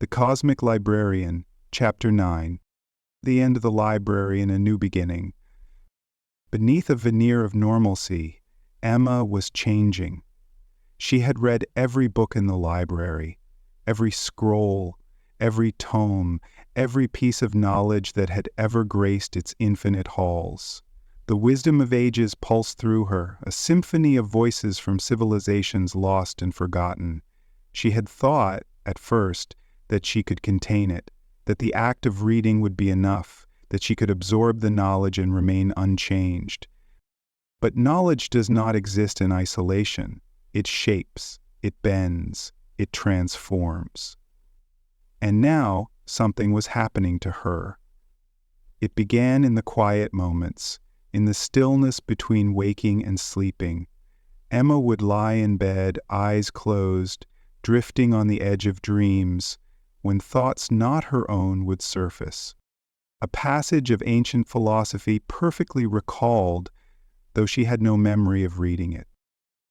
The Cosmic Librarian, Chapter 9. The End of the Library and a New Beginning. Beneath a veneer of normalcy, Emma was changing. She had read every book in the library, every scroll, every tome, every piece of knowledge that had ever graced its infinite halls. The wisdom of ages pulsed through her, a symphony of voices from civilizations lost and forgotten. She had thought, at first, that she could contain it, that the act of reading would be enough, that she could absorb the knowledge and remain unchanged. But knowledge does not exist in isolation. It shapes, it bends, it transforms. And now something was happening to her. It began in the quiet moments, in the stillness between waking and sleeping. Emma would lie in bed, eyes closed, drifting on the edge of dreams, when thoughts not her own would surface. A passage of ancient philosophy perfectly recalled, though she had no memory of reading it.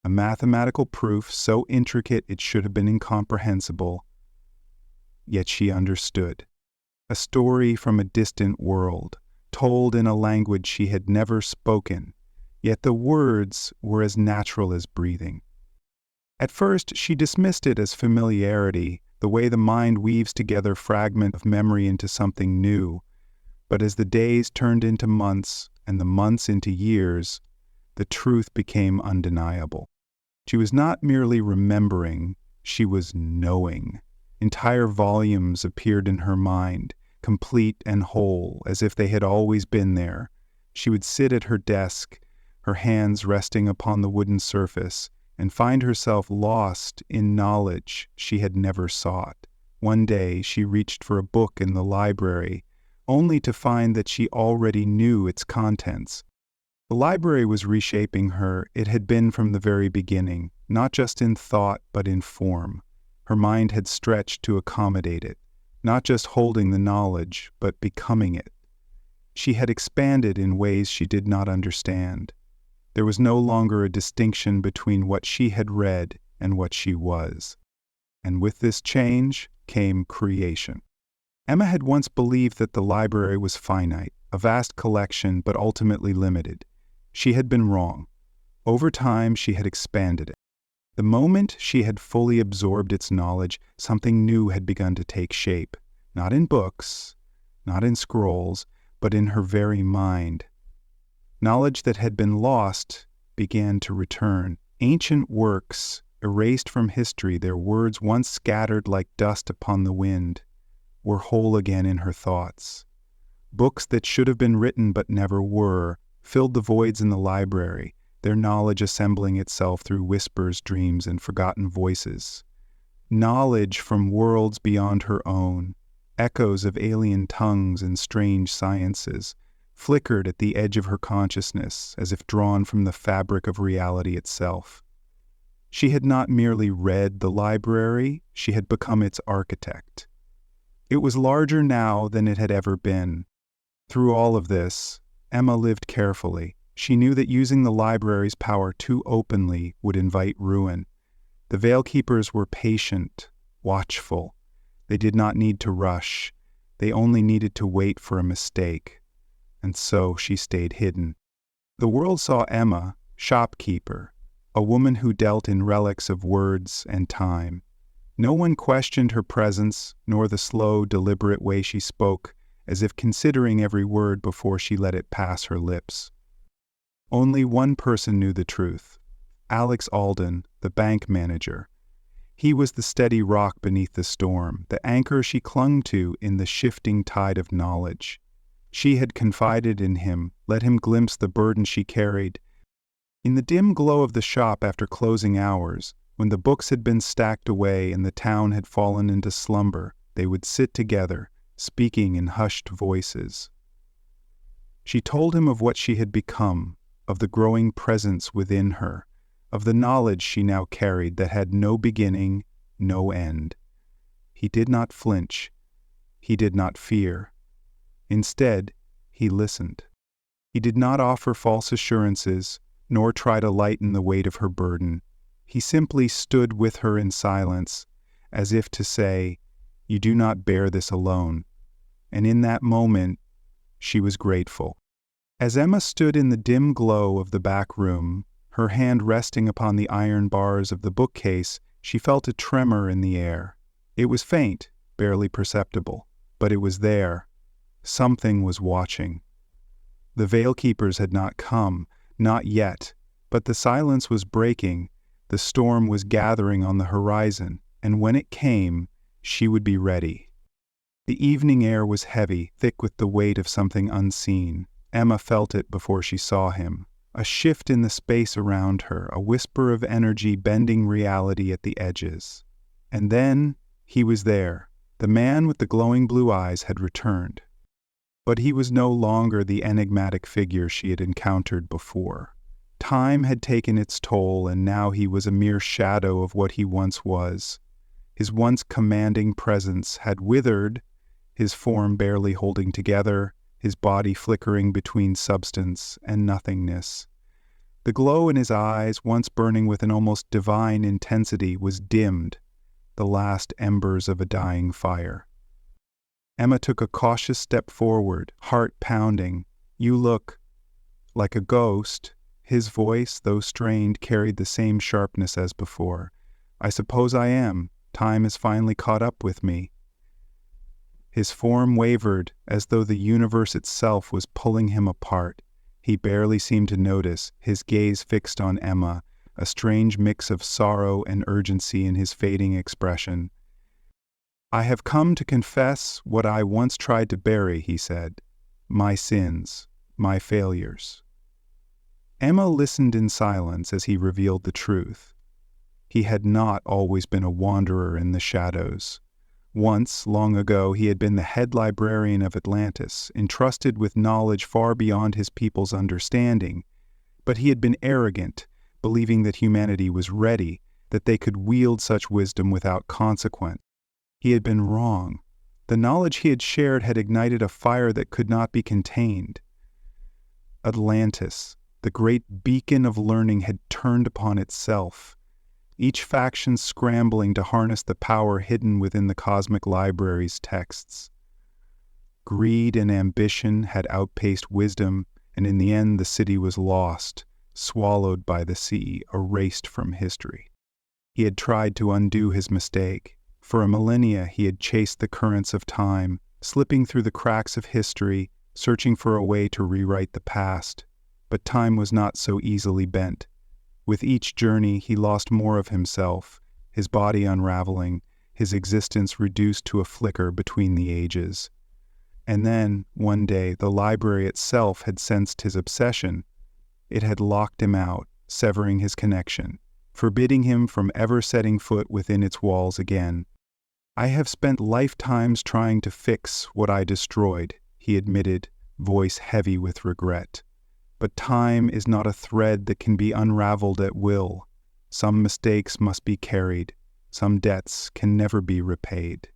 A mathematical proof so intricate it should have been incomprehensible, yet she understood. A story from a distant world, told in a language she had never spoken, yet the words were as natural as breathing. At first she dismissed it as familiarity, the way the mind weaves together fragment of memory into something new. But as the days turned into months, and the months into years, the truth became undeniable. She was not merely remembering, she was knowing. Entire volumes appeared in her mind, complete and whole, as if they had always been there. She would sit at her desk, her hands resting upon the wooden surface, and find herself lost in knowledge she had never sought. One day she reached for a book in the library, only to find that she already knew its contents. The library was reshaping her. It had been from the very beginning, not just in thought but in form. Her mind had stretched to accommodate it, not just holding the knowledge, but becoming it. She had expanded in ways she did not understand. There was no longer a distinction between what she had read and what she was. And with this change came creation. Emma had once believed that the library was finite, a vast collection but ultimately limited. She had been wrong. Over time, she had expanded it. The moment she had fully absorbed its knowledge, something new had begun to take shape, not in books, not in scrolls, but in her very mind. Knowledge that had been lost began to return. Ancient works, erased from history, their words once scattered like dust upon the wind, were whole again in her thoughts. Books that should have been written but never were, filled the voids in the library, their knowledge assembling itself through whispers, dreams, and forgotten voices. Knowledge from worlds beyond her own, echoes of alien tongues and strange sciences, flickered at the edge of her consciousness as if drawn from the fabric of reality itself. She had not merely read the library, she had become its architect. It was larger now than it had ever been. Through all of this, Emma lived carefully. She knew that using the library's power too openly would invite ruin. The Veilkeepers were patient, watchful. They did not need to rush. They only needed to wait for a mistake. And so she stayed hidden. The world saw Emma, shopkeeper, a woman who dealt in relics of words and time. No one questioned her presence, nor the slow, deliberate way she spoke, as if considering every word before she let it pass her lips. Only one person knew the truth, Alex Alden, the bank manager. He was the steady rock beneath the storm, the anchor she clung to in the shifting tide of knowledge. She had confided in him, let him glimpse the burden she carried. In the dim glow of the shop after closing hours, when the books had been stacked away and the town had fallen into slumber, they would sit together, speaking in hushed voices. She told him of what she had become, of the growing presence within her, of the knowledge she now carried that had no beginning, no end. He did not flinch. He did not fear. Instead, he listened. He did not offer false assurances, nor try to lighten the weight of her burden. He simply stood with her in silence, as if to say, You do not bear this alone." And in that moment, she was grateful. As Emma stood in the dim glow of the back room, her hand resting upon the iron bars of the bookcase, she felt a tremor in the air. It was faint, barely perceptible, but it was there. Something was watching. The Veilkeepers had not come, not yet, but the silence was breaking, the storm was gathering on the horizon, and when it came, she would be ready. The evening air was heavy, thick with the weight of something unseen. Emma felt it before she saw him. A shift in the space around her, a whisper of energy bending reality at the edges. And then, he was there. The man with the glowing blue eyes had returned. But he was no longer the enigmatic figure she had encountered before. Time had taken its toll, and now he was a mere shadow of what he once was. His once commanding presence had withered, his form barely holding together, his body flickering between substance and nothingness. The glow in his eyes, once burning with an almost divine intensity, was dimmed, the last embers of a dying fire. Emma took a cautious step forward, heart pounding. "You look like a ghost." His voice, though strained, carried the same sharpness as before. "I suppose I am. Time has finally caught up with me." His form wavered, as though the universe itself was pulling him apart. He barely seemed to notice, his gaze fixed on Emma, a strange mix of sorrow and urgency in his fading expression. "I have come to confess what I once tried to bury," he said. "My sins, my failures." Emma listened in silence as he revealed the truth. He had not always been a wanderer in the shadows. Once, long ago, he had been the head librarian of Atlantis, entrusted with knowledge far beyond his people's understanding. But he had been arrogant, believing that humanity was ready, that they could wield such wisdom without consequence. He had been wrong. The knowledge he had shared had ignited a fire that could not be contained. Atlantis, the great beacon of learning, had turned upon itself, each faction scrambling to harness the power hidden within the Cosmic Library's texts. Greed and ambition had outpaced wisdom, and in the end the city was lost, swallowed by the sea, erased from history. He had tried to undo his mistake. For a millennia he had chased the currents of time, slipping through the cracks of history, searching for a way to rewrite the past. But time was not so easily bent. With each journey he lost more of himself, his body unraveling, his existence reduced to a flicker between the ages. And then, one day, the library itself had sensed his obsession. It had locked him out, severing his connection, forbidding him from ever setting foot within its walls again. "I have spent lifetimes trying to fix what I destroyed," he admitted, voice heavy with regret. "But time is not a thread that can be unraveled at will. Some mistakes must be carried. Some debts can never be repaid."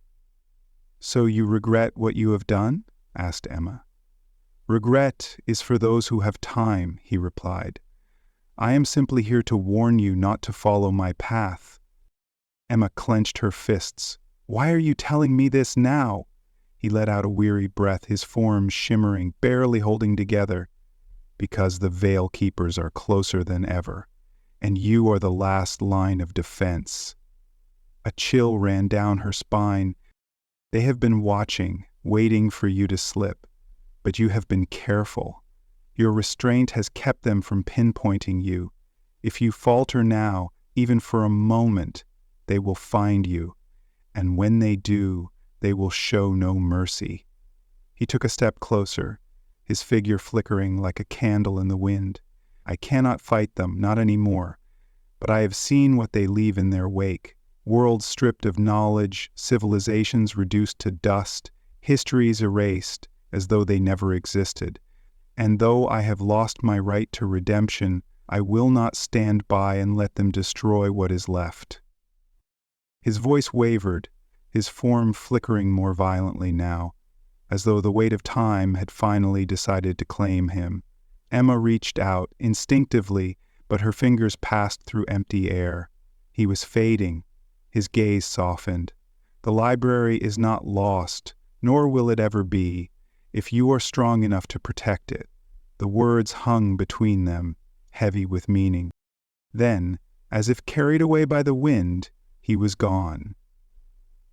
"So you regret what you have done?" asked Emma. "Regret is for those who have time," he replied. "I am simply here to warn you not to follow my path." Emma clenched her fists. "Why are you telling me this now?" He let out a weary breath, his form shimmering, barely holding together. "Because the Veilkeepers are closer than ever, and you are the last line of defense." A chill ran down her spine. "They have been watching, waiting for you to slip, but you have been careful. Your restraint has kept them from pinpointing you. If you falter now, even for a moment, they will find you. And when they do, they will show no mercy." He took a step closer, his figure flickering like a candle in the wind. "I cannot fight them, not anymore. But I have seen what they leave in their wake. Worlds stripped of knowledge, civilizations reduced to dust, histories erased as though they never existed. And though I have lost my right to redemption, I will not stand by and let them destroy what is left." His voice wavered, his form flickering more violently now, as though the weight of time had finally decided to claim him. Emma reached out, instinctively, but her fingers passed through empty air. He was fading. His gaze softened. The library is not lost, nor will it ever be, if you are strong enough to protect it." The words hung between them, heavy with meaning. Then, as if carried away by the wind, he was gone.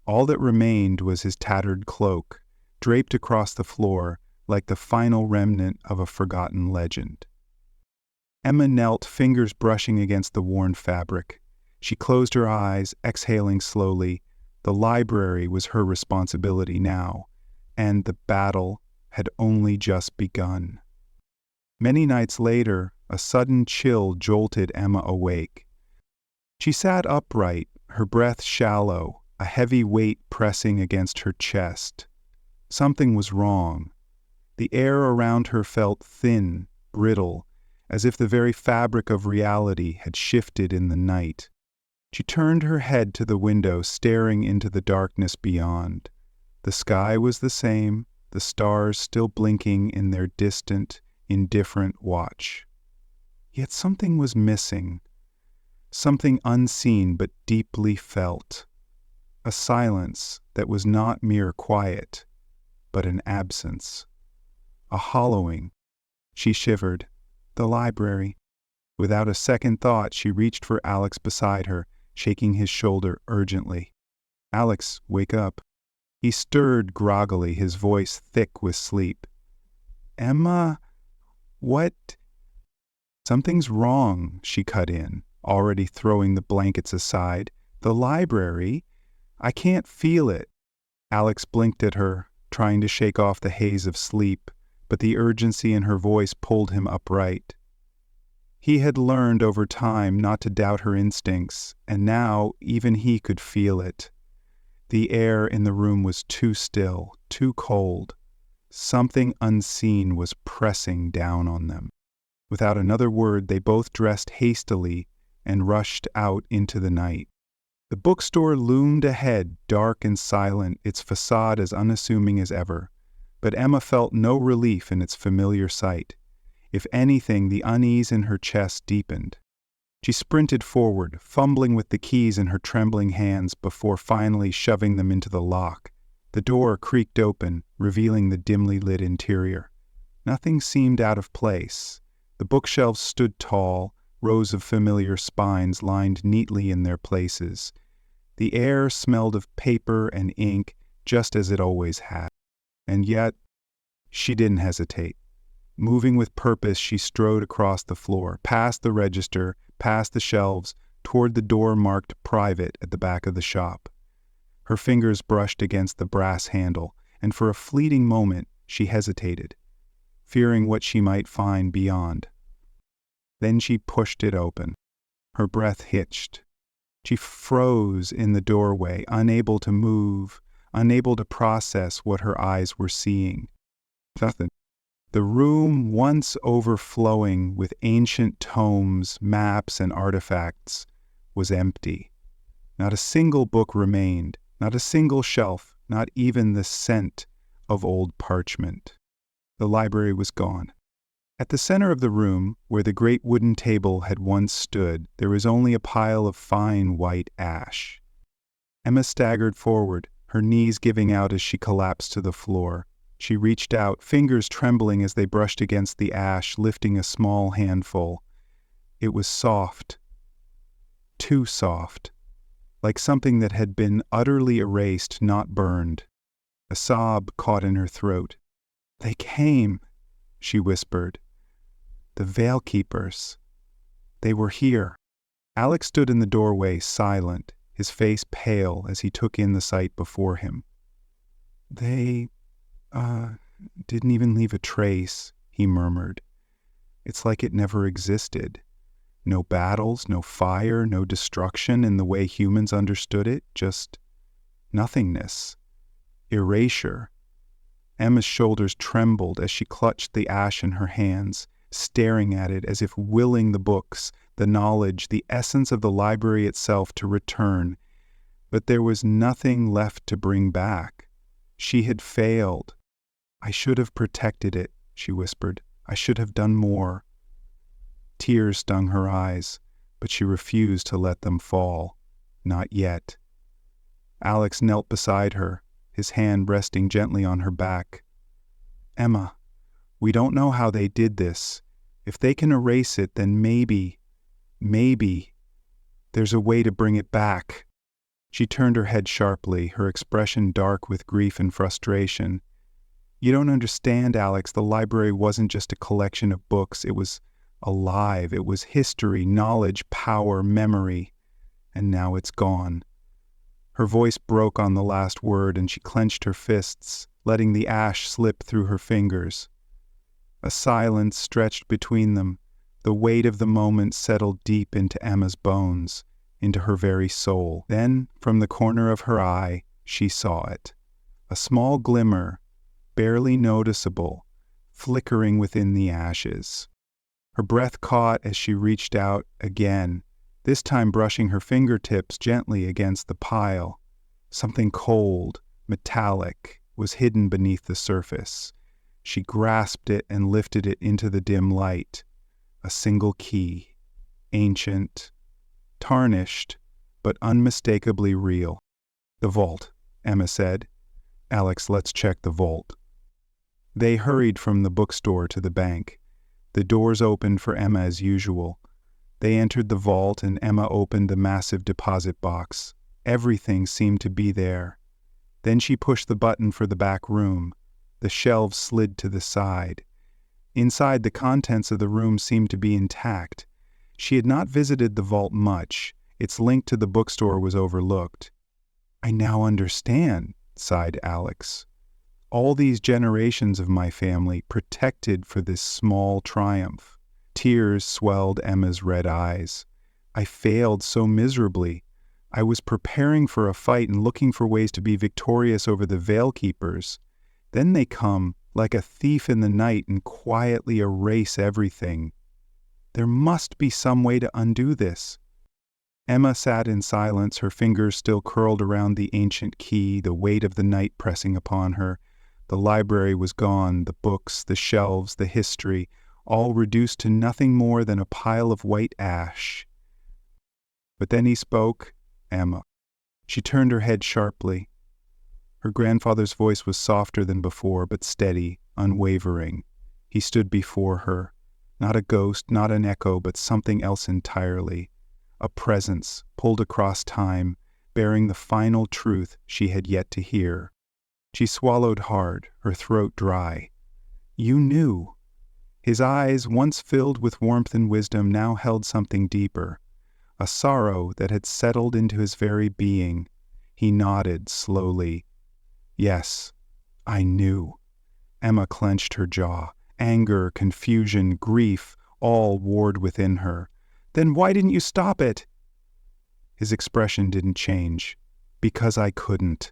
All that remained was his tattered cloak, draped across the floor like the final remnant of a forgotten legend. Emma knelt, fingers brushing against the worn fabric. She closed her eyes, exhaling slowly. The library was her responsibility now, and the battle had only just begun. Many nights later, a sudden chill jolted Emma awake. She sat upright, her breath shallow, a heavy weight pressing against her chest. Something was wrong. The air around her felt thin, brittle, as if the very fabric of reality had shifted in the night. She turned her head to the window, staring into the darkness beyond. The sky was the same, the stars still blinking in their distant, indifferent watch. Yet something was missing, something unseen but deeply felt. A silence that was not mere quiet, but an absence. A hollowing. She shivered. The library. Without a second thought, she reached for Alex beside her, shaking his shoulder urgently. "Alex, wake up." He stirred groggily, his voice thick with sleep. "Emma, what?" "Something's wrong," she cut in, already throwing the blankets aside. "The library? I can't feel it." Alex blinked at her, trying to shake off the haze of sleep, but the urgency in her voice pulled him upright. He had learned over time not to doubt her instincts, and now even he could feel it. The air in the room was too still, too cold. Something unseen was pressing down on them. Without another word, they both dressed hastily and rushed out into the night. The bookstore loomed ahead, dark and silent, its facade as unassuming as ever. But Emma felt no relief in its familiar sight. If anything, the unease in her chest deepened. She sprinted forward, fumbling with the keys in her trembling hands before finally shoving them into the lock. The door creaked open, revealing the dimly lit interior. Nothing seemed out of place. The bookshelves stood tall, rows of familiar spines lined neatly in their places. The air smelled of paper and ink, just as it always had. And yet, she didn't hesitate. Moving with purpose, she strode across the floor, past the register, past the shelves, toward the door marked "Private" at the back of the shop. Her fingers brushed against the brass handle, and for a fleeting moment she hesitated, fearing what she might find beyond. Then she pushed it open. Her breath hitched. She froze in the doorway, unable to move, unable to process what her eyes were seeing. Nothing. The room, once overflowing with ancient tomes, maps, and artifacts, was empty. Not a single book remained, not a single shelf, not even the scent of old parchment. The library was gone. At the center of the room, where the great wooden table had once stood, there was only a pile of fine white ash. Emma staggered forward, her knees giving out as she collapsed to the floor. She reached out, fingers trembling as they brushed against the ash, lifting a small handful. It was soft. Too soft. Like something that had been utterly erased, not burned. A sob caught in her throat. "They came," she whispered. "The Veilkeepers. They were here." Alex stood in the doorway, silent, his face pale as he took in the sight before him. "They, didn't even leave a trace," he murmured. "It's like it never existed. No battles, no fire, no destruction in the way humans understood it, just nothingness. Erasure." Emma's shoulders trembled as she clutched the ash in her hands, staring at it as if willing the books, the knowledge, the essence of the library itself to return. But there was nothing left to bring back. She had failed. "I should have protected it," she whispered. "I should have done more." Tears stung her eyes, but she refused to let them fall. Not yet. Alex knelt beside her, his hand resting gently on her back. "Emma, we don't know how they did this. If they can erase it, then maybe, there's a way to bring it back." She turned her head sharply, her expression dark with grief and frustration. "You don't understand, Alex. The library wasn't just a collection of books. It was alive. It was history, knowledge, power, memory. And now it's gone." Her voice broke on the last word, and she clenched her fists, letting the ash slip through her fingers. A silence stretched between them. The weight of the moment settled deep into Emma's bones, into her very soul. Then, from the corner of her eye, she saw it. A small glimmer, barely noticeable, flickering within the ashes. Her breath caught as she reached out again, this time brushing her fingertips gently against the pile. Something cold, metallic, was hidden beneath the surface. She grasped it and lifted it into the dim light. A single key, ancient, tarnished, but unmistakably real. "The vault," Emma said. "Alex, let's check the vault." They hurried from the bookstore to the bank. The doors opened for Emma as usual. They entered the vault, and Emma opened the massive deposit box. Everything seemed to be there. Then she pushed the button for the back room. The shelves slid to the side. Inside, the contents of the room seemed to be intact. She had not visited the vault much. Its link to the bookstore was overlooked. "I now understand," sighed Alex. "All these generations of my family protected for this small triumph." Tears swelled Emma's red eyes. "I failed so miserably. I was preparing for a fight and looking for ways to be victorious over the Veilkeepers. Then they come, like a thief in the night, and quietly erase everything. There must be some way to undo this." Emma sat in silence, her fingers still curled around the ancient key, the weight of the night pressing upon her. The library was gone, the books, the shelves, the history, all reduced to nothing more than a pile of white ash. But then he spoke, Emma. She turned her head sharply. Her grandfather's voice was softer than before, but steady, unwavering. He stood before her, not a ghost, not an echo, but something else entirely. A presence, pulled across time, bearing the final truth she had yet to hear. She swallowed hard, her throat dry. "You knew." His eyes, once filled with warmth and wisdom, now held something deeper, a sorrow that had settled into his very being. He nodded slowly. "Yes, I knew." Emma clenched her jaw. Anger, confusion, grief, all warred within her. "Then why didn't you stop it?" His expression didn't change. "Because I couldn't."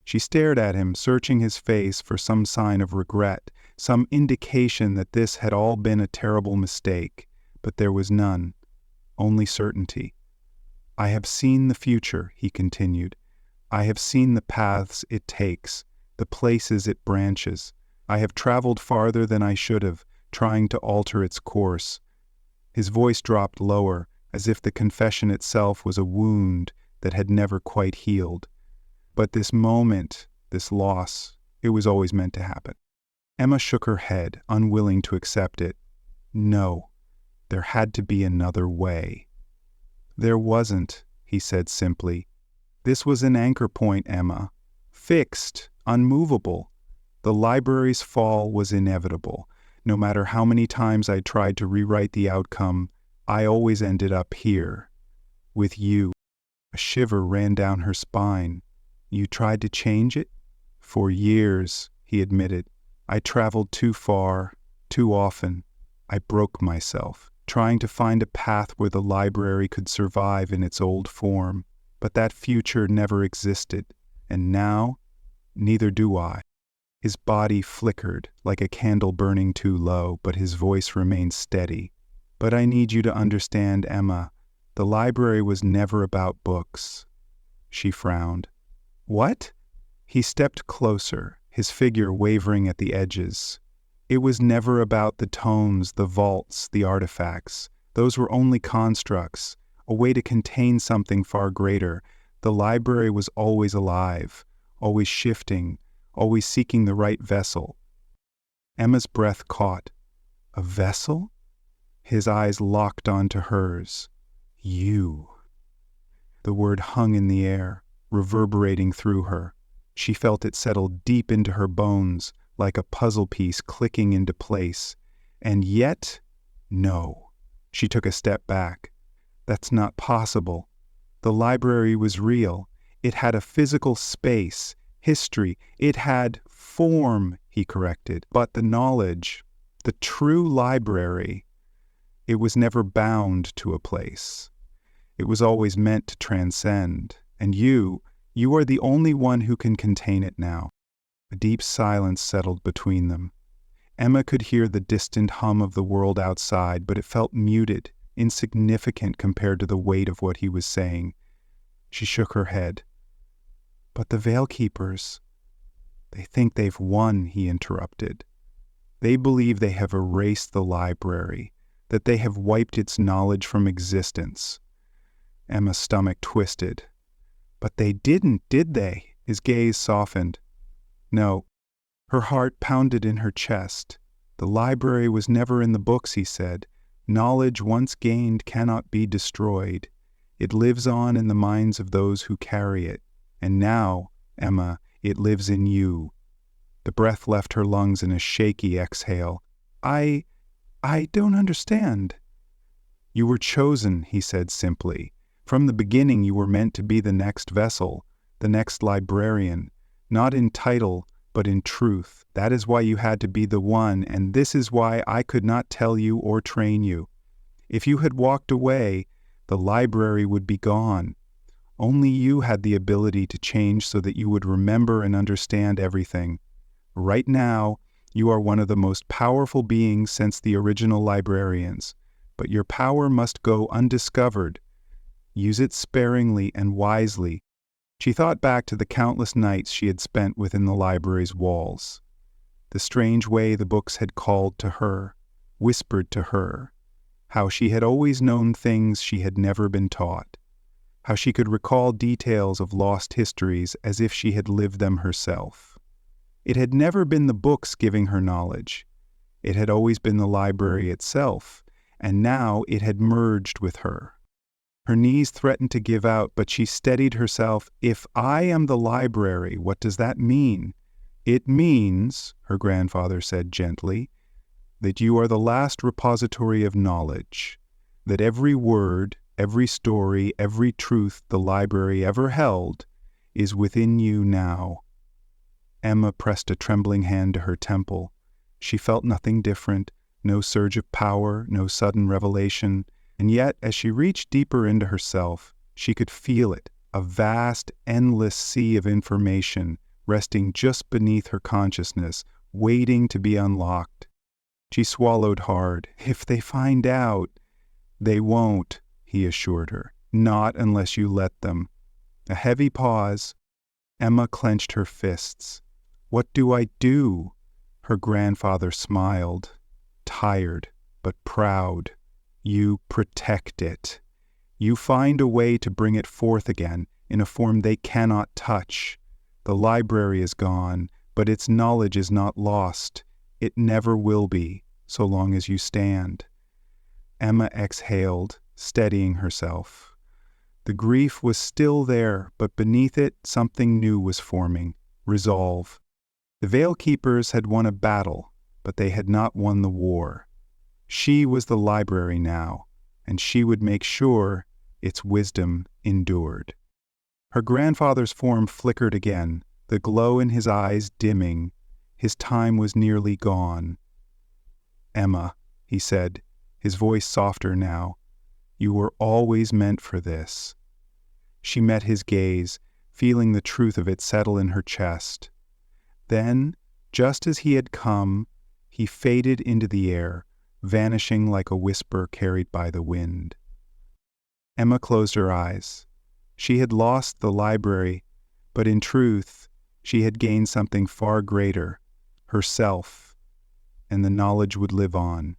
She stared at him, searching his face for some sign of regret, some indication that this had all been a terrible mistake, but there was none, only certainty. "I have seen the future," he continued. "I have seen the paths it takes, the places it branches. I have traveled farther than I should have, trying to alter its course." His voice dropped lower, as if the confession itself was a wound that had never quite healed. But this moment, this loss, it was always meant to happen. Emma shook her head, unwilling to accept it. No, there had to be another way. "There wasn't," he said simply. "This was an anchor point, Emma. Fixed, unmovable. The library's fall was inevitable. No matter how many times I tried to rewrite the outcome, I always ended up here. With you." A shiver ran down her spine. "You tried to change it?" "For years," he admitted. "I traveled too far, too often. I broke myself, trying to find a path where the library could survive in its old form. But that future never existed, and now, neither do I." His body flickered like a candle burning too low, but his voice remained steady. "But I need you to understand, Emma, the library was never about books." She frowned. "What?" He stepped closer, his figure wavering at the edges. "It was never about the tomes, the vaults, the artifacts. Those were only constructs, a way to contain something far greater. The The library was always alive, always shifting, always seeking the right vessel. Emma's breath caught. A vessel? His eyes locked onto hers. You. The word hung in the air, reverberating through her. She felt it settle deep into her bones, like a puzzle piece clicking into place. And yet, no. She took a step back. That's not possible. The library was real. It had a physical space, history. It had form, he corrected. But the knowledge, the true library, it was never bound to a place. It was always meant to transcend. And you are the only one who can contain it now. A deep silence settled between them. Emma could hear the distant hum of the world outside, but it felt muted, insignificant compared to the weight of what he was saying. She shook her head. But the Veilkeepers, they think they've won, he interrupted. They believe they have erased the library, that they have wiped its knowledge from existence. Emma's stomach twisted. But they didn't, did they? His gaze softened. No. Her heart pounded in her chest. The library was never in the books, he said. Knowledge once gained cannot be destroyed. It lives on in the minds of those who carry it. And now, Emma, it lives in you. The breath left her lungs in a shaky exhale. I don't understand. You were chosen, he said simply. From the beginning you were meant to be the next vessel, the next librarian, not in title, but in truth. That is why you had to be the one, and this is why I could not tell you or train you. If you had walked away, the library would be gone. Only you had the ability to change so that you would remember and understand everything. Right now, you are one of the most powerful beings since the original librarians, but your power must go undiscovered. Use it sparingly and wisely. She thought back to the countless nights she had spent within the library's walls. The strange way the books had called to her, whispered to her, how she had always known things she had never been taught, how she could recall details of lost histories as if she had lived them herself. It had never been the books giving her knowledge. It had always been the library itself, and now it had merged with her. Her knees threatened to give out, but she steadied herself. If I am the library, what does that mean? It means, her grandfather said gently, that you are the last repository of knowledge, that every word, every story, every truth the library ever held is within you now. Emma pressed a trembling hand to her temple. She felt nothing different, no surge of power, no sudden revelation. And yet, as she reached deeper into herself, she could feel it, a vast, endless sea of information resting just beneath her consciousness, waiting to be unlocked. She swallowed hard. If they find out, they won't, he assured her. Not unless you let them. A heavy pause. Emma clenched her fists. What do I do? Her grandfather smiled, tired but proud. You protect it. You find a way to bring it forth again in a form they cannot touch. The library is gone, but its knowledge is not lost. It never will be, so long as you stand. Emma exhaled, steadying herself. The grief was still there, but beneath it something new was forming, resolve. The Veilkeepers had won a battle, but they had not won the war. She was the library now, and she would make sure its wisdom endured. Her grandfather's form flickered again, the glow in his eyes dimming. His time was nearly gone. Emma, he said, his voice softer now, you were always meant for this. She met his gaze, feeling the truth of it settle in her chest. Then, just as he had come, he faded into the air, vanishing like a whisper carried by the wind. Emma closed her eyes. She had lost the library, but in truth, she had gained something far greater, herself, and the knowledge would live on.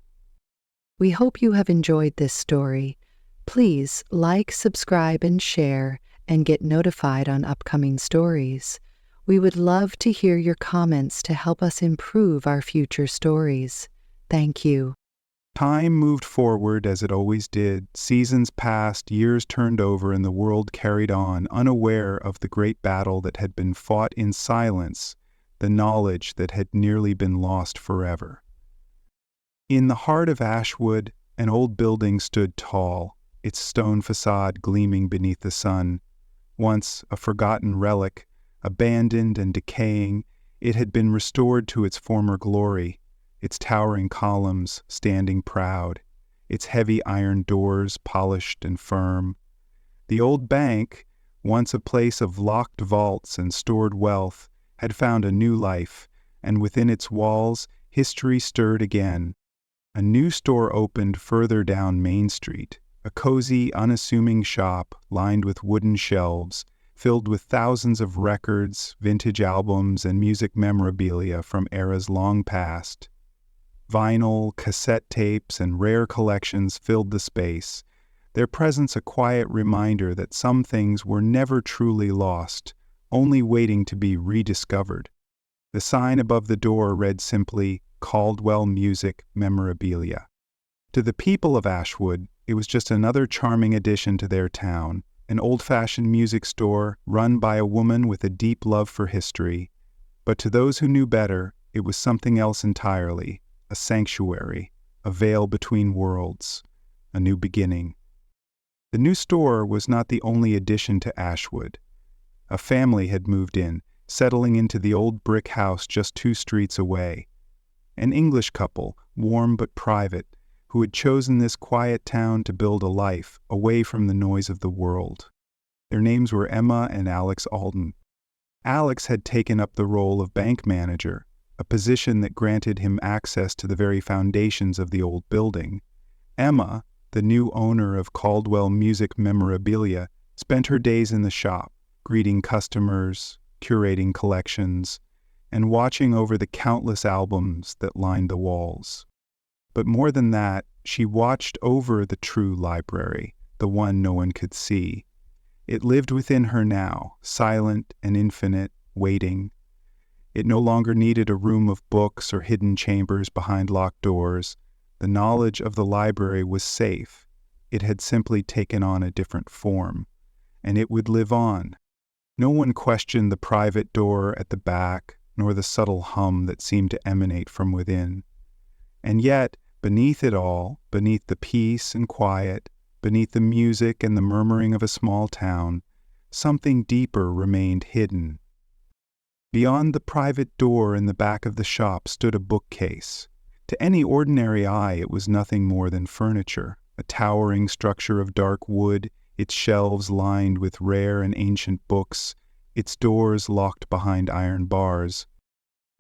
We hope you have enjoyed this story. Please like, subscribe, and share, and get notified on upcoming stories. We would love to hear your comments to help us improve our future stories. Thank you. Time moved forward as it always did. Seasons passed, years turned over, and the world carried on, unaware of the great battle that had been fought in silence, the knowledge that had nearly been lost forever. In the heart of Ashwood, an old building stood tall, its stone facade gleaming beneath the sun. Once a forgotten relic, abandoned and decaying, it had been restored to its former glory, its towering columns standing proud, its heavy iron doors polished and firm. The old bank, once a place of locked vaults and stored wealth, had found a new life, and within its walls history stirred again. A new store opened further down Main Street, a cozy, unassuming shop lined with wooden shelves, filled with thousands of records, vintage albums, and music memorabilia from eras long past. Vinyl, cassette tapes, and rare collections filled the space, their presence a quiet reminder that some things were never truly lost, only waiting to be rediscovered. The sign above the door read simply, "Caldwell Music Memorabilia." To the people of Ashwood, it was just another charming addition to their town, an old-fashioned music store run by a woman with a deep love for history. But to those who knew better, it was something else entirely. A sanctuary, a veil between worlds, a new beginning. The new store was not the only addition to Ashwood. A family had moved in, settling into the old brick house just 2 streets away. An English couple, warm but private, who had chosen this quiet town to build a life away from the noise of the world. Their names were Emma and Alex Alden. Alex had taken up the role of bank manager, a position that granted him access to the very foundations of the old building. Emma, the new owner of Caldwell Music Memorabilia, spent her days in the shop, greeting customers, curating collections, and watching over the countless albums that lined the walls. But more than that, she watched over the true library, the one no one could see. It lived within her now, silent and infinite, waiting. It no longer needed a room of books or hidden chambers behind locked doors. The knowledge of the library was safe. It had simply taken on a different form, and it would live on. No one questioned the private door at the back, nor the subtle hum that seemed to emanate from within. And yet, beneath it all, beneath the peace and quiet, beneath the music and the murmuring of a small town, something deeper remained hidden. Beyond the private door in the back of the shop stood a bookcase. To any ordinary eye it was nothing more than furniture, a towering structure of dark wood, its shelves lined with rare and ancient books, its doors locked behind iron bars.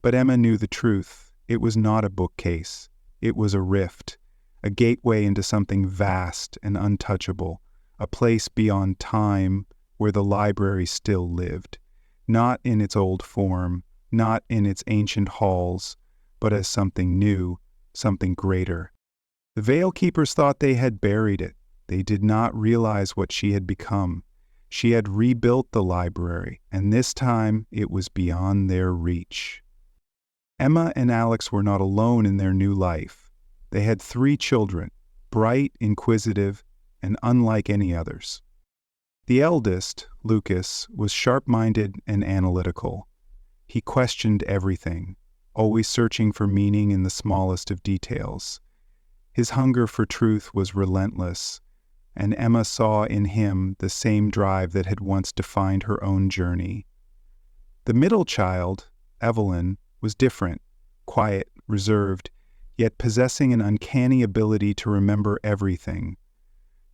But Emma knew the truth. It was not a bookcase. It was a rift, a gateway into something vast and untouchable, a place beyond time where the library still lived. Not in its old form, not in its ancient halls, but as something new, something greater. The Veilkeepers thought they had buried it. They did not realize what she had become. She had rebuilt the library, and this time it was beyond their reach. Emma and Alex were not alone in their new life. They had 3 children, bright, inquisitive, and unlike any others. The eldest, Lucas, was sharp-minded and analytical. He questioned everything, always searching for meaning in the smallest of details. His hunger for truth was relentless, and Emma saw in him the same drive that had once defined her own journey. The middle child, Evelyn, was different, quiet, reserved, yet possessing an uncanny ability to remember everything.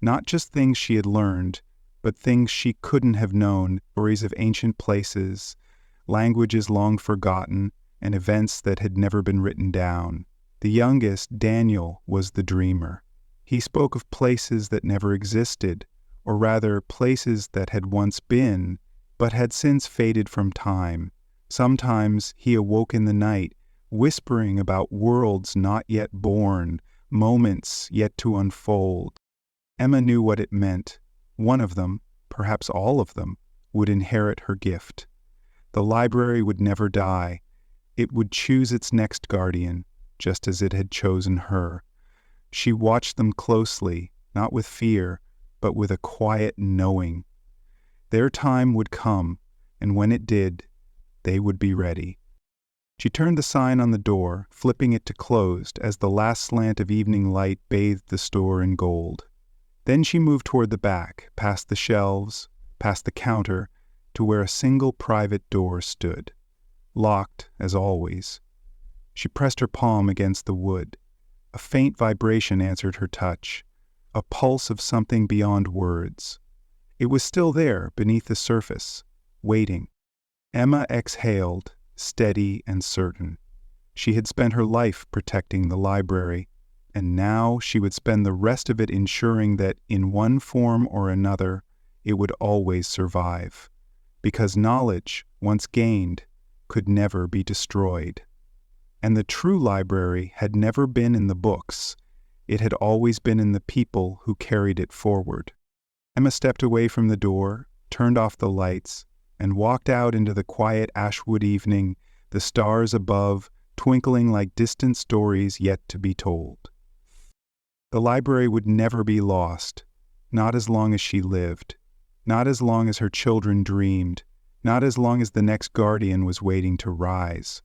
Not just things she had learned, but things she couldn't have known, stories of ancient places, languages long forgotten, and events that had never been written down. The youngest, Daniel, was the dreamer. He spoke of places that never existed, or rather places that had once been, but had since faded from time. Sometimes he awoke in the night, whispering about worlds not yet born, moments yet to unfold. Emma knew what it meant. One of them, perhaps all of them, would inherit her gift. The library would never die. It would choose its next guardian, just as it had chosen her. She watched them closely, not with fear, but with a quiet knowing. Their time would come, and when it did, they would be ready. She turned the sign on the door, flipping it to closed as the last slant of evening light bathed the store in gold. Then she moved toward the back, past the shelves, past the counter, to where a single private door stood, locked as always. She pressed her palm against the wood. A faint vibration answered her touch, a pulse of something beyond words. It was still there, beneath the surface, waiting. Emma exhaled, steady and certain. She had spent her life protecting the library, and now she would spend the rest of it ensuring that, in one form or another, it would always survive. Because knowledge, once gained, could never be destroyed. And the true library had never been in the books. It had always been in the people who carried it forward. Emma stepped away from the door, turned off the lights, and walked out into the quiet Ashwood evening, the stars above twinkling like distant stories yet to be told. The library would never be lost, not as long as she lived, not as long as her children dreamed, not as long as the next guardian was waiting to rise.